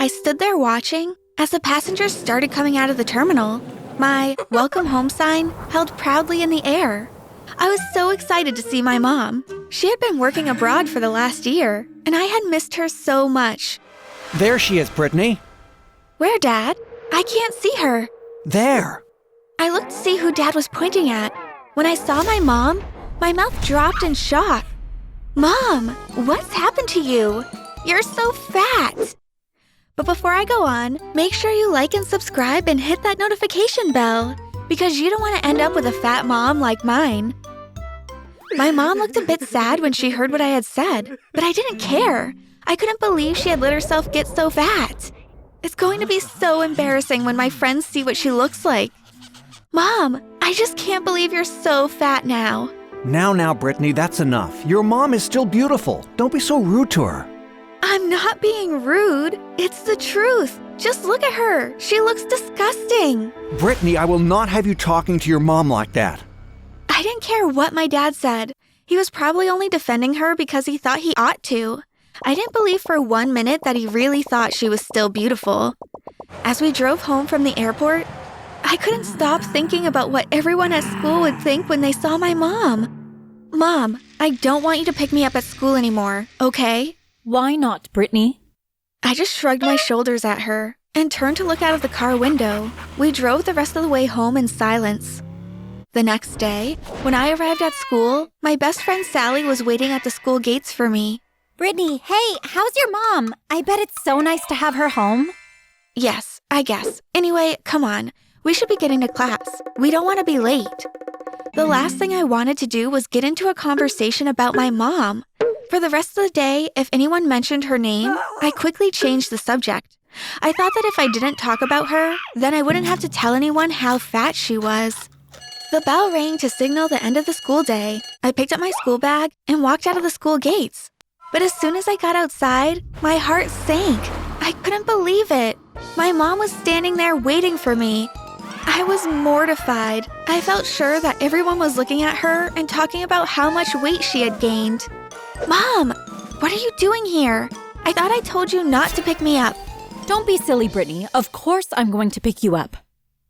I stood there watching as the passengers started coming out of the terminal. My welcome home sign held proudly in the air. I was so excited to see my mom. She had been working abroad for the last year, and I had missed her so much. There she is, Brittany. Where, Dad? I can't see her. There. I looked to see who Dad was pointing at. When I saw my mom, my mouth dropped in shock. Mom, what's happened to you? You're so fat. But before I go on, make sure you like and subscribe and hit that notification bell, because you don't want to end up with a fat mom like mine. My mom looked a bit sad when she heard what I had said, but I didn't care. I couldn't believe she had let herself get so fat. It's going to be so embarrassing when my friends see what she looks like. Mom, I just can't believe you're so fat now. Now, Brittany, that's enough. Your mom is still beautiful. Don't be so rude to her. I'm not being rude. It's the truth. Just look at her. She looks disgusting. Brittany, I will not have you talking to your mom like that. I didn't care what my dad said. He was probably only defending her because he thought he ought to. I didn't believe for 1 minute that he really thought she was still beautiful. As we drove home from the airport, I couldn't stop thinking about what everyone at school would think when they saw my mom. Mom, I don't want you to pick me up at school anymore, okay? Why not, Brittany? I just shrugged my shoulders at her and turned to look out of the car window. We drove the rest of the way home in silence. The next day, when I arrived at school, my best friend Sally was waiting at the school gates for me. Brittany, hey, how's your mom? I bet it's so nice to have her home. Yes, I guess. Anyway, come on. We should be getting to class. We don't want to be late. The last thing I wanted to do was get into a conversation about my mom. For the rest of the day, if anyone mentioned her name, I quickly changed the subject. I thought that if I didn't talk about her, then I wouldn't have to tell anyone how fat she was. The bell rang to signal the end of the school day. I picked up my school bag and walked out of the school gates. But as soon as I got outside, my heart sank. I couldn't believe it. My mom was standing there waiting for me. I was mortified. I felt sure that everyone was looking at her and talking about how much weight she had gained. Mom, what are you doing here? I thought I told you not to pick me up. Don't be silly, Brittany. Of course I'm going to pick you up.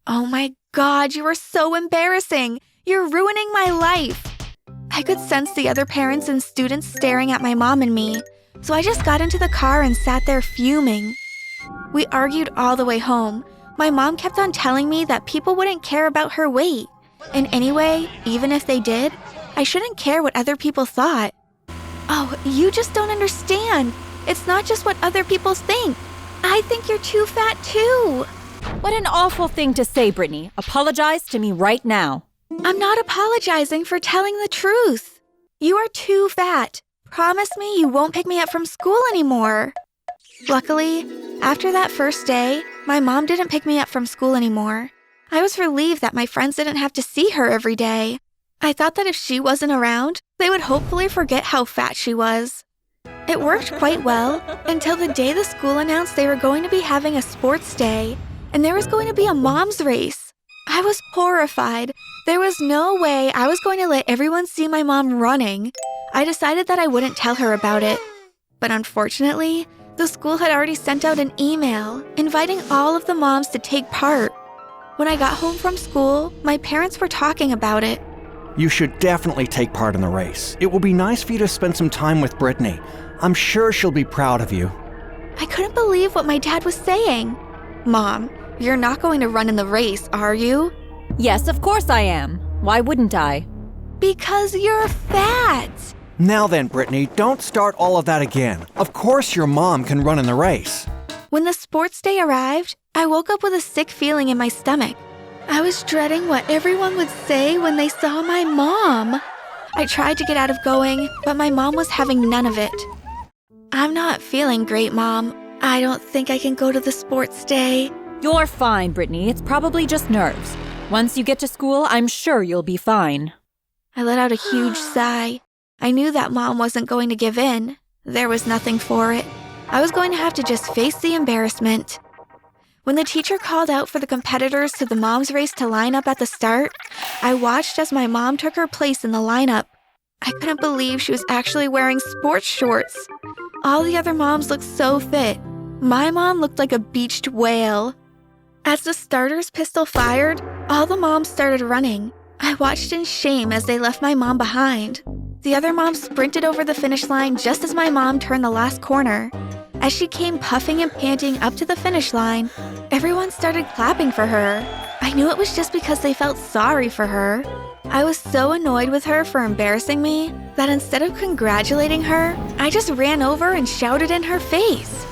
Oh my God, you are so embarrassing. You're ruining my life. I could sense the other parents and students staring at my mom and me, so I just got into the car and sat there fuming. We argued all the way home. My mom kept on telling me that people wouldn't care about her weight. And anyway, even if they did, I shouldn't care what other people thought. Oh, you just don't understand. It's not just what other people think. I think you're too fat too. What an awful thing to say, Brittany. Apologize to me right now. I'm not apologizing for telling the truth. You are too fat. Promise me you won't pick me up from school anymore. Luckily, after that first day, my mom didn't pick me up from school anymore. I was relieved that my friends didn't have to see her every day. I thought that if she wasn't around, they would hopefully forget how fat she was. It worked quite well until the day the school announced they were going to be having a sports day, and there was going to be a mom's race. I was horrified. There was no way I was going to let everyone see my mom running. I decided that I wouldn't tell her about it. But unfortunately, the school had already sent out an email inviting all of the moms to take part. When I got home from school, my parents were talking about it. You should definitely take part in the race. It will be nice for you to spend some time with Brittany. I'm sure she'll be proud of you. I couldn't believe what my dad was saying. Mom, you're not going to run in the race, are you? Yes, of course I am. Why wouldn't I? Because you're fat. Now then, Brittany, don't start all of that again. Of course your mom can run in the race. When the sports day arrived, I woke up with a sick feeling in my stomach. I was dreading what everyone would say when they saw my mom. I tried to get out of going, but my mom was having none of it. I'm not feeling great, Mom. I don't think I can go to the sports day. You're fine, Brittany. It's probably just nerves. Once you get to school, I'm sure you'll be fine. I let out a huge sigh. I knew that Mom wasn't going to give in. There was nothing for it. I was going to have to just face the embarrassment. When the teacher called out for the competitors to the mom's race to line up at the start, I watched as my mom took her place in the lineup. I couldn't believe she was actually wearing sports shorts. All the other moms looked so fit. My mom looked like a beached whale. As the starter's pistol fired, all the moms started running. I watched in shame as they left my mom behind. The other mom sprinted over the finish line just as my mom turned the last corner. As she came puffing and panting up to the finish line, everyone started clapping for her. I knew it was just because they felt sorry for her. I was so annoyed with her for embarrassing me that instead of congratulating her, I just ran over and shouted in her face.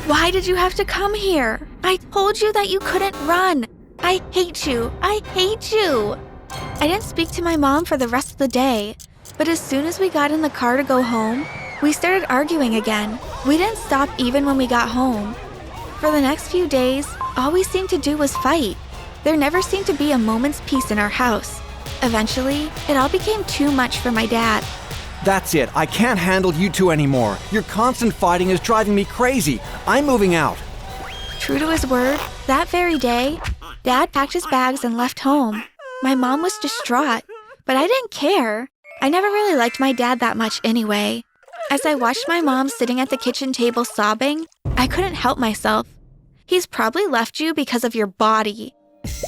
Why did you have to come here? I told you that you couldn't run. I hate you. I hate you. I didn't speak to my mom for the rest of the day, but as soon as we got in the car to go home, we started arguing again. We didn't stop even when we got home. For the next few days, all we seemed to do was fight. There never seemed to be a moment's peace in our house. Eventually, it all became too much for my dad. That's it. I can't handle you two anymore. Your constant fighting is driving me crazy. I'm moving out. True to his word, that very day, Dad packed his bags and left home. My mom was distraught, but I didn't care. I never really liked my dad that much anyway. As I watched my mom sitting at the kitchen table sobbing, I couldn't help myself. He's probably left you because of your body.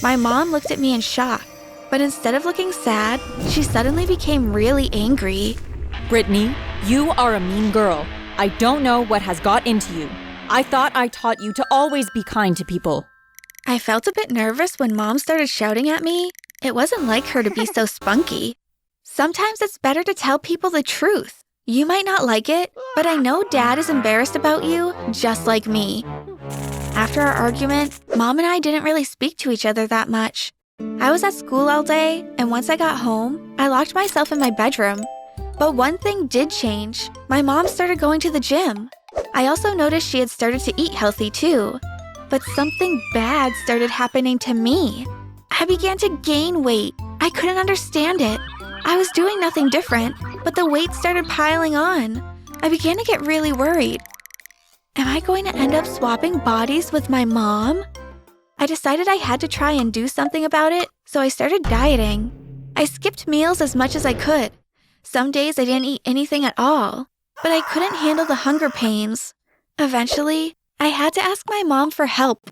My mom looked at me in shock, but instead of looking sad, she suddenly became really angry. Brittany, you are a mean girl. I don't know what has got into you. I thought I taught you to always be kind to people. I felt a bit nervous when Mom started shouting at me. It wasn't like her to be so spunky. Sometimes it's better to tell people the truth. You might not like it, but I know Dad is embarrassed about you, just like me. After our argument, Mom and I didn't really speak to each other that much. I was at school all day, and once I got home, I locked myself in my bedroom. But one thing did change. My mom started going to the gym. I also noticed she had started to eat healthy too. But something bad started happening to me. I began to gain weight. I couldn't understand it. I was doing nothing different, but the weight started piling on. I began to get really worried. Am I going to end up swapping bodies with my mom? I decided I had to try and do something about it, so I started dieting. I skipped meals as much as I could. Some days I didn't eat anything at all, but I couldn't handle the hunger pains. Eventually, I had to ask my mom for help.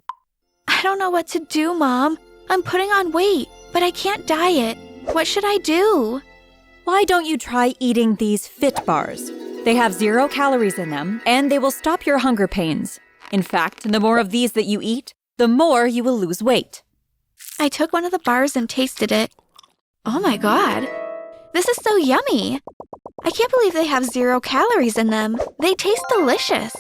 I don't know what to do, Mom. I'm putting on weight, but I can't diet. What should I do? Why don't you try eating these fit bars? They have 0 calories in them, and they will stop your hunger pains. In fact, the more of these that you eat, the more you will lose weight. I took one of the bars and tasted it. Oh my God. This is so yummy. I can't believe they have 0 calories in them. They taste delicious.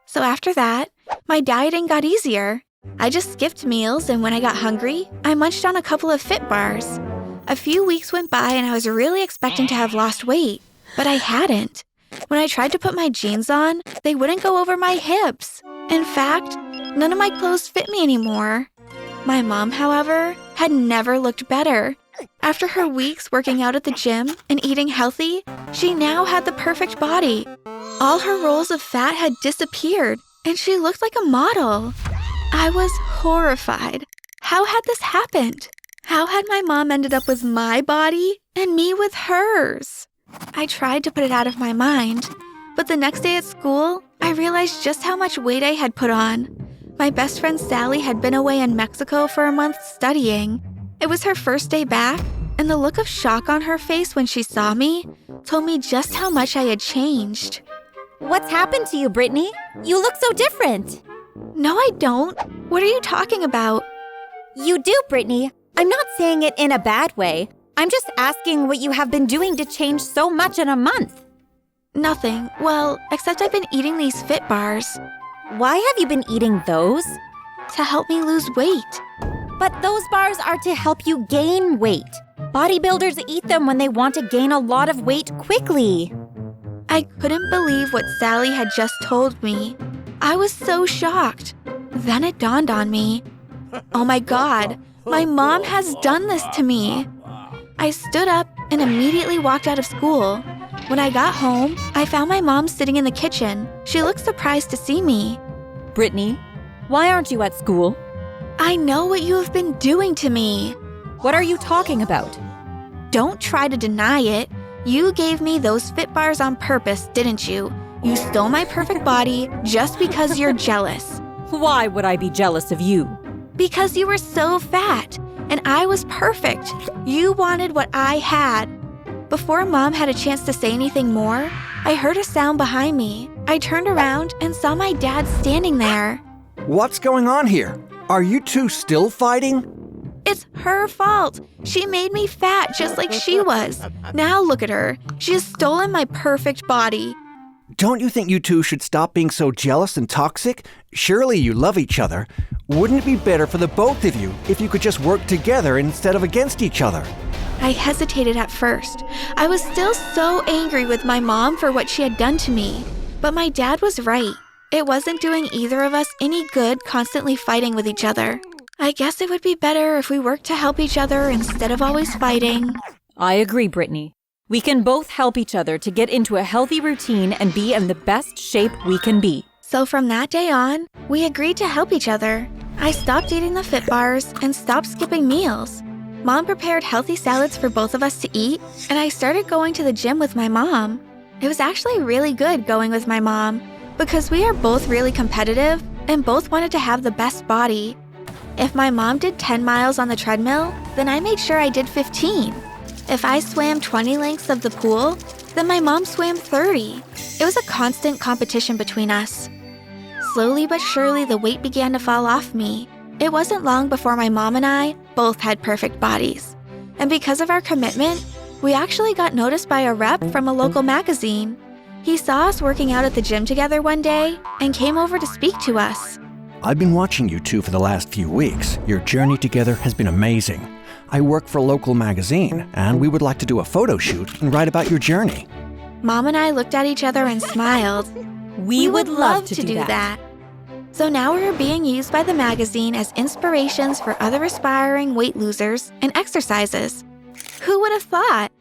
So after that, my dieting got easier. I just skipped meals, and when I got hungry, I munched on a couple of fit bars. A few weeks went by and I was really expecting to have lost weight, but I hadn't. When I tried to put my jeans on, they wouldn't go over my hips. In fact, none of my clothes fit me anymore. My mom, however, had never looked better. After her weeks working out at the gym and eating healthy, she now had the perfect body. All her rolls of fat had disappeared, and she looked like a model. I was horrified. How had this happened? How had my mom ended up with my body and me with hers? I tried to put it out of my mind, but the next day at school, I realized just how much weight I had put on. My best friend Sally had been away in Mexico for a month studying. It was her first day back, and the look of shock on her face when she saw me told me just how much I had changed. What's happened to you, Brittany? You look so different. No, I don't. What are you talking about? You do, Brittany. I'm not saying it in a bad way. I'm just asking what you have been doing to change so much in a month. Nothing. Well, except I've been eating these fit bars. Why have you been eating those? To help me lose weight. But those bars are to help you gain weight. Bodybuilders eat them when they want to gain a lot of weight quickly. I couldn't believe what Sally had just told me. I was so shocked. Then it dawned on me. Oh my God, my mom has done this to me. I stood up and immediately walked out of school. When I got home, I found my mom sitting in the kitchen. She looked surprised to see me. Brittany, why aren't you at school? I know what you have been doing to me. What are you talking about? Don't try to deny it. You gave me those fit bars on purpose, didn't you? You stole my perfect body just because you're jealous. Why would I be jealous of you? Because you were so fat, and I was perfect. You wanted what I had. Before Mom had a chance to say anything more, I heard a sound behind me. I turned around and saw my dad standing there. What's going on here? Are you two still fighting? It's her fault. She made me fat just like she was. Now look at her. She has stolen my perfect body. Don't you think you two should stop being so jealous and toxic? Surely you love each other. Wouldn't it be better for the both of you if you could just work together instead of against each other? I hesitated at first. I was still so angry with my mom for what she had done to me. But my dad was right. It wasn't doing either of us any good constantly fighting with each other. I guess it would be better if we worked to help each other instead of always fighting. I agree, Brittany. We can both help each other to get into a healthy routine and be in the best shape we can be. So from that day on, we agreed to help each other. I stopped eating the Fit Bars and stopped skipping meals. Mom prepared healthy salads for both of us to eat, and I started going to the gym with my mom. It was actually really good going with my mom because we are both really competitive and both wanted to have the best body. If my mom did 10 miles on the treadmill, then I made sure I did 15. If I swam 20 lengths of the pool, then my mom swam 30. It was a constant competition between us. Slowly but surely, the weight began to fall off me. It wasn't long before my mom and I both had perfect bodies. And because of our commitment, we actually got noticed by a rep from a local magazine. He saw us working out at the gym together one day and came over to speak to us. I've been watching you two for the last few weeks. Your journey together has been amazing. I work for a local magazine, and we would like to do a photo shoot and write about your journey. Mom and I looked at each other and smiled. We would love to do that. So now we're being used by the magazine as inspirations for other aspiring weight losers and exercises. Who would have thought?